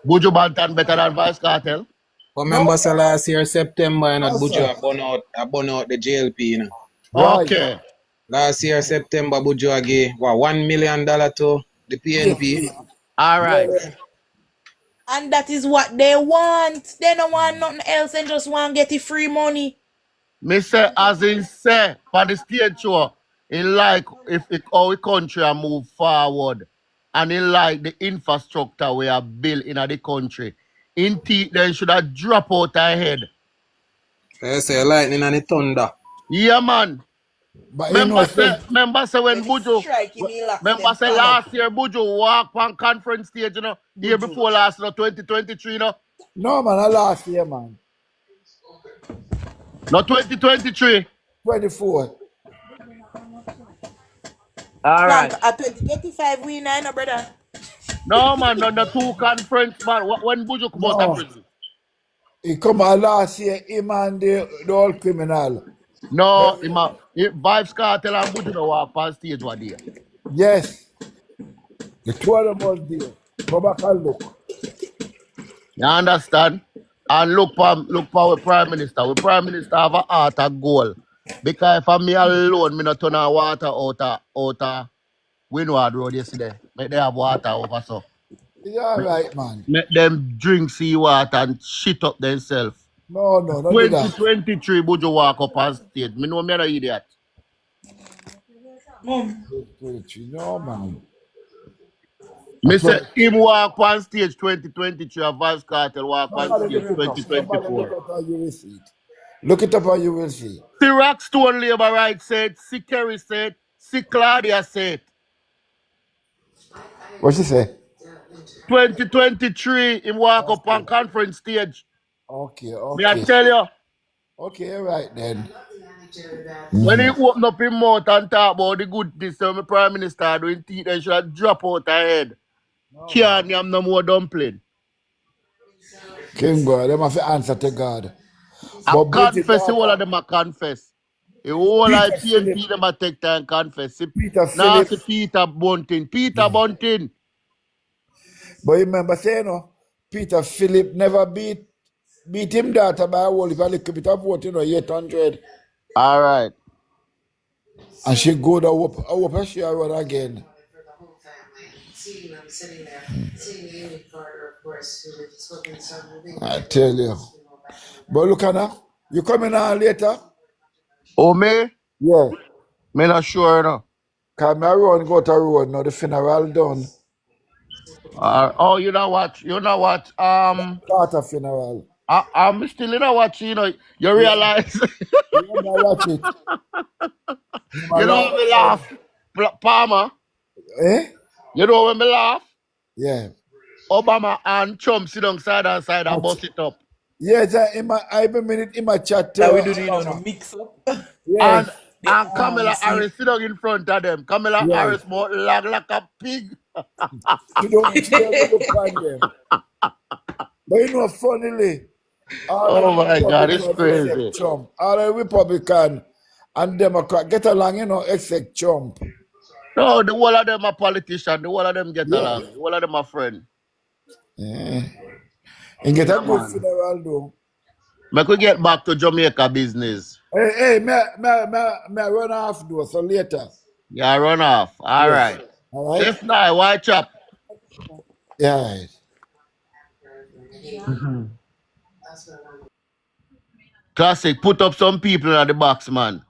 H: Buju Banton better than Vice Cartel.
G: Remember, so last year, September, you know,
A: Yes,
G: Buju
A: sir.
G: burn out the JLP, you know.
A: Right.
H: Okay.
G: Last year, September, Buju gave, what, $1 million to the PNP.
H: All right.
B: And that is what they want. They don't want nothing else and just want to get the free money.
H: Me say, as in say, for the stage show, in like if it, our country a move forward and in like the infrastructure we are built in the country, in teeth then should have drop out ahead.
G: They say lightning and the thunder.
H: Yeah, man.
A: But you know,
H: Remember say when
B: When it's
H: Buju,
B: striking me locks
H: remember
B: them
H: say
B: pan
H: last
B: up.
H: year Buju walk on conference stage, you know, year
B: Buju.
H: before last, you know, 2023, you know.
A: no, man, I last year, man.
H: No 2023.
A: 24.
H: All right.
B: Frank, at 2025 we nine, brother.
H: No, man, no, the two conference, man. When Buju come out of
A: No.
H: prison?
A: He come out last year, him and the old criminal.
H: No, Vibes Cartel and Buju no walk past stage one day.
A: Yes. The two of them was there. Go back and look.
H: You understand? And look for our Prime Minister. Our Prime Minister have a heart of gold. Because for me alone, me not turn on water out of Windward Road yesterday. Make they have water over so.
A: Yeah, right, man.
H: Make them drink seawater and shit up themselves.
A: No, don't do that.
H: 2023 Buju walk up on stage. Me know me an idiot.
A: No, man.
H: Me say him walk on stage 2023 and Vibes Cartel walk on
A: Somebody
H: stage
A: look it up. Somebody look
H: 2024.
A: it up and you will see it. Look it up and you will see.
H: See Rockstone Labour Right said, see Kerry said, see Claudia said.
A: What she say?
H: 2023, him walk up on conference stage.
A: Okay,
H: Me I
A: okay.
H: tell you,
A: Okay, right then.
H: when he open up his mouth and talk about the goodness of the Prime Minister doing teeth, then should drop out her head. Can't have no more dumpling.
A: King God, them have to answer to God.
H: I
A: But Bridget
H: confess, the whole
A: Walker,
H: of them I confess. The whole
A: Peter
H: of
A: Philip,
H: PNP them I take time confess. See,
A: Peter
H: now
A: Philip.
H: see Peter Bunting. Peter Bunting.
A: But you remember saying, no, Peter Philip never beat him daughter by a whole heap, a little bit of vote, 800.
H: All right.
A: And she go to hope she run again. I tell you. But look at her. You coming on later?
H: Oh, me?
A: Yeah.
H: Me not sure, no.
A: Cause me run go to road now, the funeral done.
H: Oh, you know what?
A: Start a funeral.
H: I'm still in a watch, you know. You realize,
A: You want me to watch it?
H: you know when me laugh, Palmer,
A: Eh?
H: you know when me laugh,
A: Yeah.
H: Obama and Trump sit down side and side and bust it up.
A: Yes, I be minute in my chat.
B: That we do the mix up.
A: Yes.
H: And Kamala Harris sit down in front of them. Kamala
A: Right.
H: Harris more like a pig.
A: She don't look on them. But you know, funnily,
H: Oh my God, it's
A: Republican
H: crazy.
A: except Trump, all the Republican and Democrat get along, except Trump.
H: No, the whole of them are politicians. The whole of them get
A: Yeah.
H: along. The whole of them are friends.
A: Yeah. And get a good
H: man.
A: funeral though.
H: Make we get back to Jamaica business.
A: Hey, may I run off though, so later.
H: Yeah, run off. All right.
A: All right?
H: If not, watch up.
A: Yeah.
H: Classic, put up some people in the box, man.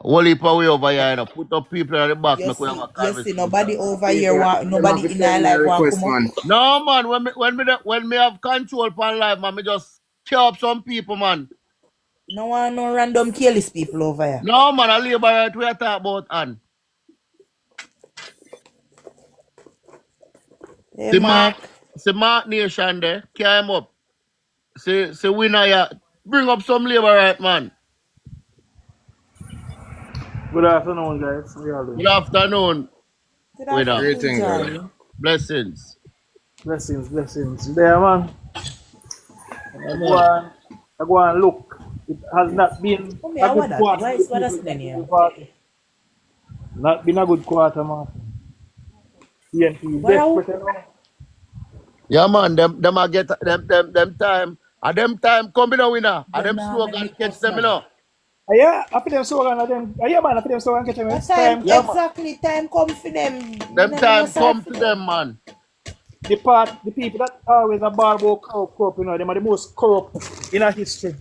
H: Whole heap of way over here, put up people in the box.
B: You
H: Make we have a
B: see,
H: conversation.
B: nobody over here want, nobody in our life want come up.
H: No, man, when me have control upon life, man, me just tear up some people, man.
B: No one, no random careless people over here.
H: No, man, I labor right we are talking about, and
B: Hey, Mark.
H: see Mark Nation there, carry him up. see winner ya. Bring up some labor right, man.
I: Good afternoon, guys. How y'all
H: Good
I: doing?
H: afternoon,
B: Good
H: winner.
B: afternoon,
G: Greeting, brother.
B: Johnny.
H: Blessings.
I: Blessings, blessings. There, man.
H: Yeah, man.
I: I go and look. It has not been
B: Oh, me,
I: a
B: I
I: good
B: want that.
I: quarter
B: Why
I: for the
B: is what
I: people
B: that's
I: that
B: in
I: live in
B: here?
I: Party. Not been a good quarter, man. PNP
B: What are
I: desperate, you know.
H: Yeah, man. Them a get them time. A them time coming a winner. A
B: them
H: them
B: now make
H: slogan
B: me
H: catch
B: cuss,
H: them, you
B: man?
H: know.
I: Yeah, after them slogan, them. Yeah, man, after them slogan, catch them.
B: What
I: It's
B: time
I: time.
H: Yeah, man.
B: exactly time come for them?
H: Them
B: Me no
H: time
B: side
H: come
B: for
H: to them,
B: them.
H: man.
I: The people that always a barbo corrupt, you know, them are the most corrupt in our history.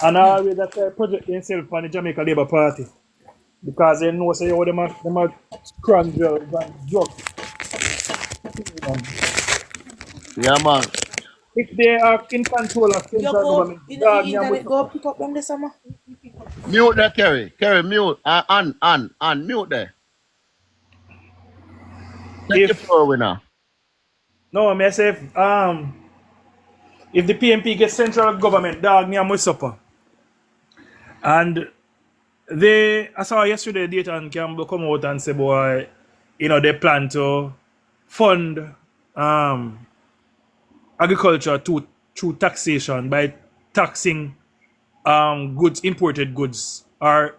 I: And always that project themselves on the Jamaica Labour Party. Because they know say oh, them are scroungers and drugs.
H: Yeah, man.
I: If they are in control of
B: You
I: central
B: go
I: government,
B: in the
I: dog me and
B: internet,
I: what's
B: go
I: up.
B: pick up them this summer.
H: Mute there, Kerry. Kerry, mute. Mute there. Take the
I: If
H: floor, winner.
I: no, me say if the PNP gets central government, dog me and what's up. And I saw yesterday Dayton Campbell come out and say, boy, you know, they plan to fund um agriculture through taxation by taxing goods, imported goods, or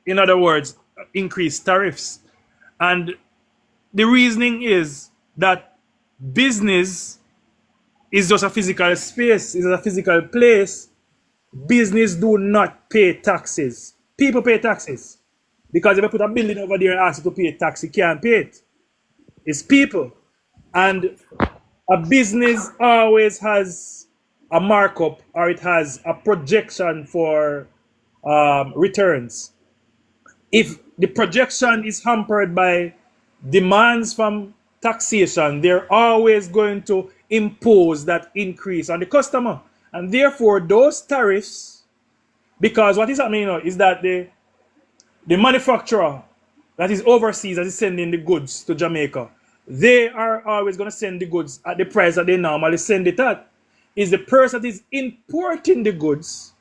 I: in other words, increase tariffs. And the reasoning is that business is just a physical space, is a physical place. Business do not pay taxes. People pay taxes. Because if I put a building over there and ask you to pay a tax, you can't pay it. It's people. And a business always has a markup or it has a projection for returns. If the projection is hampered by demands from taxation, they're always going to impose that increase on the customer. And therefore, those tariffs, because what is happening is that the manufacturer that is overseas that is sending the goods to Jamaica, they are always going to send the goods at the price that they normally send it at. Is the person that is importing the goods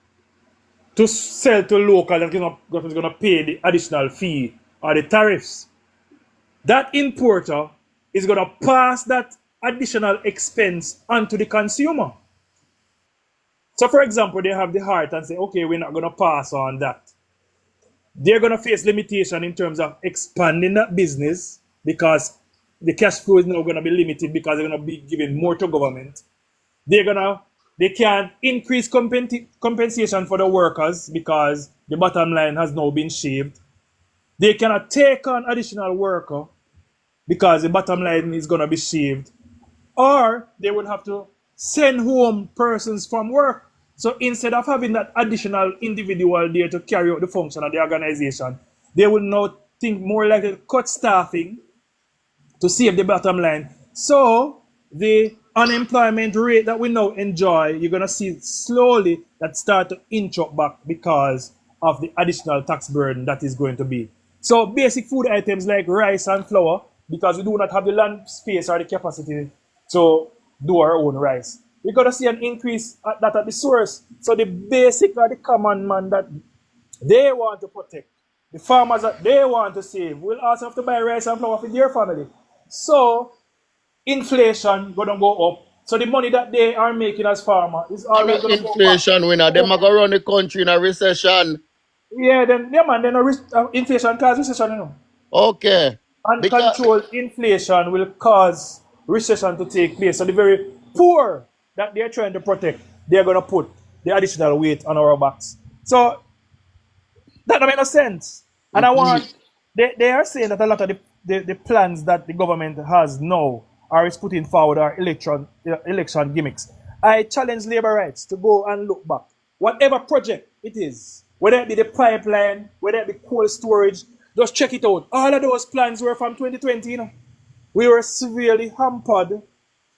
I: to sell to local that is going to pay the additional fee or the tariffs. That importer is going to pass that additional expense onto the consumer. So, for example, they have the heart and say, okay, we're not going to pass on that. They're going to face limitation in terms of expanding that business because the cash flow is now going to be limited because they're going to be giving more to government. They can increase compensation for the workers because the bottom line has now been shaved. They cannot take on additional worker because the bottom line is going to be shaved. Or they would have to send home persons from work. So instead of having that additional individual there to carry out the function of the organization, they will now think more like a cut staffing to save the bottom line. So the unemployment rate that we now enjoy, you're gonna see slowly that start to inch up back because of the additional tax burden that is going to be. So basic food items like rice and flour, because we do not have the land space or the capacity to do our own rice, we're gonna see an increase at the source. So the basic or the common man that they want to protect, the farmers that they want to save, will also have to buy rice and flour for their family. So inflation gonna go up. So the money that they are making as farmer is
H: And
I: always gonna go back.
H: inflation winner. Them are going to run the country in a recession.
I: Yeah, then yeah man, then inflation cause recession,
H: Okay. Because
I: Uncontrolled inflation will cause recession to take place. So the very poor that they're trying to protect, they're gonna put the additional weight on our backs. So that don't make no sense. And I want they are saying that a lot of the plans that the government has now are is putting forward are election gimmicks. I challenge labor rights to go and look back. Whatever project it is, whether it be the pipeline, whether it be cold storage, just check it out. All of those plans were from 2020, We were severely hampered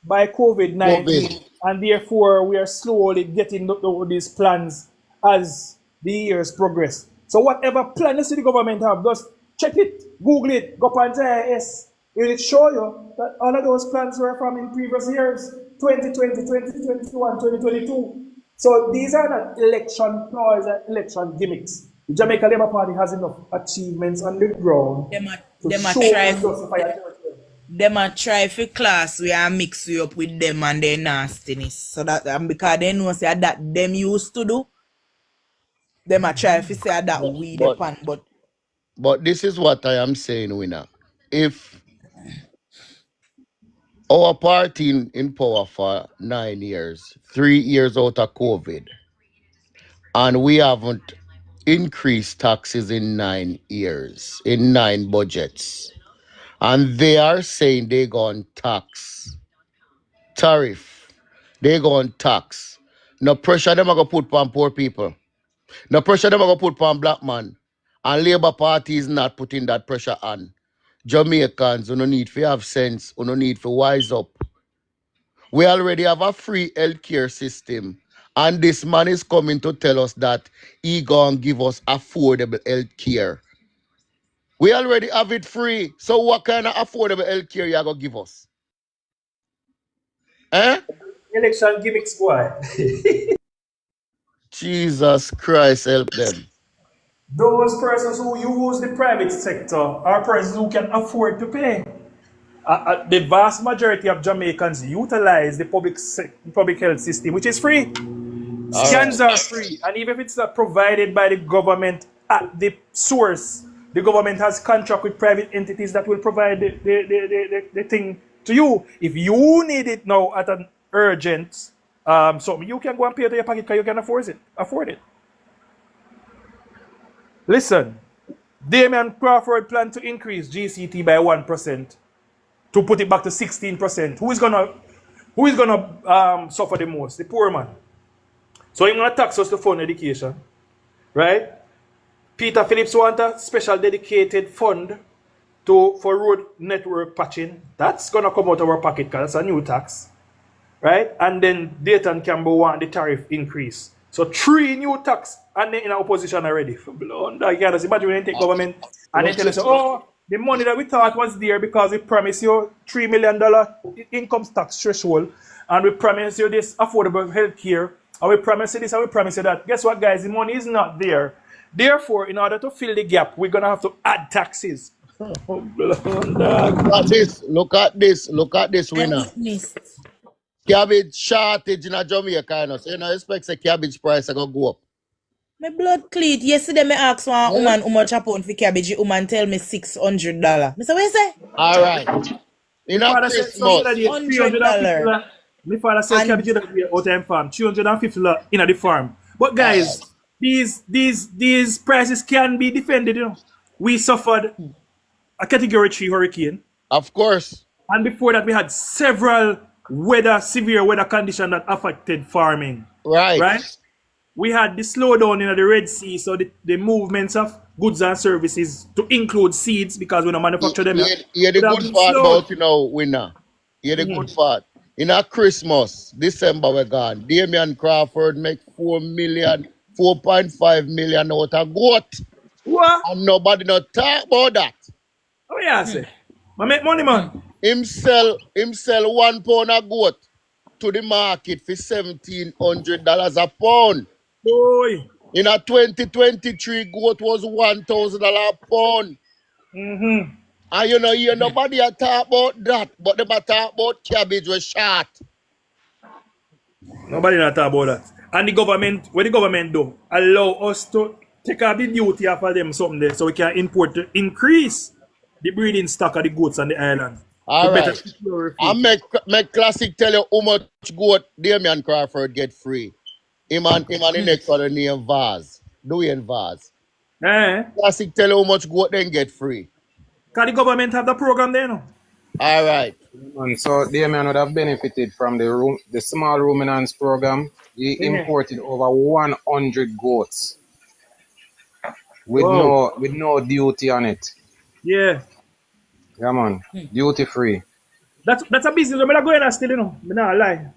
I: by COVID
H: COVID.
I: 19, and therefore we are slowly getting these plans as the years progress. So, whatever plan the city government have, just check it, Google it, go on JIS, it will show you that all of those plans were from in previous years, 2020, 2021, 2022. So these are not election ploys and election gimmicks. The Jamaica Labour Party has enough achievements on the ground to show and justify a territory.
B: Them a try for class we and mix you up with them and their nastiness. So that because they know say that them used to do. Them a try for say that we the pan,
H: But this is what I am saying, winner. If our party in power for 9 years, 3 years out of COVID, and we haven't increased taxes in 9 years, in 9 budgets, and they are saying they going tax, tariff, they going tax. No pressure them going to put on poor people. No pressure them going to put on black man. And Labour Party is not putting that pressure on. Jamaicans, who no need to have sense, who no need to wise up. We already have a free healthcare system. And this man is coming to tell us that he gonna give us affordable healthcare. We already have it free. So what kind of affordable healthcare you gonna give us? Eh?
I: Election gimmicks, boy.
H: Jesus Christ, help them.
I: Those persons who use the private sector are persons who can afford to pay. The vast majority of Jamaicans utilize the public health system, which is free. Scans are free, and even if it's not provided by the government at the source, the government has contract with private entities that will provide the thing to you. If you need it now at an urgent something, you can go and pay it to your pocket because you can afford it. Listen, Damian Crawford planned to increase GCT by 1% to put it back to 16%. Who is gonna suffer the most? The poor man. So he's gonna tax us to fund education, right? Peter Phillips wants a special dedicated fund for road network patching. That's gonna come out of our pocket because that's a new tax, right? And then Dayton Campbell want the tariff increase. So 3 new tax and they're in opposition already. You can just imagine when they take government and they tell us, oh, the money that we thought was there because we promised you $3 million income tax threshold and we promised you this affordable health care and we promised you this and we promised you that. Guess what, guys? The money is not there. Therefore, in order to fill the gap, we're going to have to add taxes.
H: Look at this, winner. Cabbage shortage in Jamaica, so you know, expect the cabbage price to go up.
B: My blood cleat. Yesterday, me asked one woman how much a pound for cabbage. The woman tell me $600. I say, what you say?
H: All right. In a Christmas.
I: $350. My father said cabbage that we out of farm. $350 in the farm. But guys, these prices can be defended. You know, we suffered a Category 3 hurricane.
H: Of course.
I: And before that, we had several severe weather conditions that affected farming. Right? We had the slowdown in the Red Sea, so the movements of goods and services to include seeds because we don't manufacture them.
H: Hear the good part about, you know, winner. Hear the good part. In a Christmas, December we're gone. Damian Crawford make 4.5 million out of goat.
I: What?
H: And nobody not talk about that.
I: Oh yeah, I say. I make money, man.
H: Him sell 1 pound of goat to the market for $1,700 a pound.
I: Boy.
H: In a 2023, goat was $1,000 a pound. And you know, nobody a talk about that, but they talk about cabbage was short.
I: Nobody not talk about that. And the government, what the government do, allow us to take out the duty off of them something there so we can import to increase the breeding stock of the goats on the island.
H: All right. And make Classic tell you how much goat Damian Crawford get free. Him and the next one named Vaz. Doing Vaz. Classic tell you how much goat then get free.
I: Can the government have the program there now?
H: All right.
G: And so Damian would have benefited from the small ruminants program. He imported over 100 goats with no duty on it.
I: Yeah.
G: Yeah, man. Duty free.
I: That's a business. I'm not going to still, you know. I'm not lie.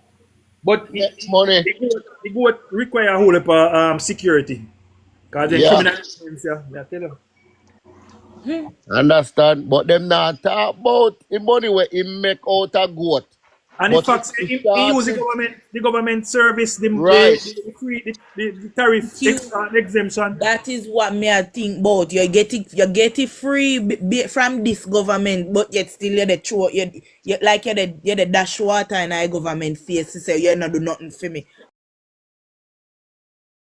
I: But
H: money.
I: The goat require a whole lot of security. Because they criminal. I tell you.
H: Understand? But them not talk about the money where he make out a goat.
I: And in
H: But if
I: fact,
H: he
I: he
H: start
I: use
H: to
I: the government service,
H: right,
I: the free, the tariff
B: You
I: exemption.
B: that is what me I think about. You get it free from this government, but yet still you're the throw you like you're the dash water in our government face to say you're not do nothing for me.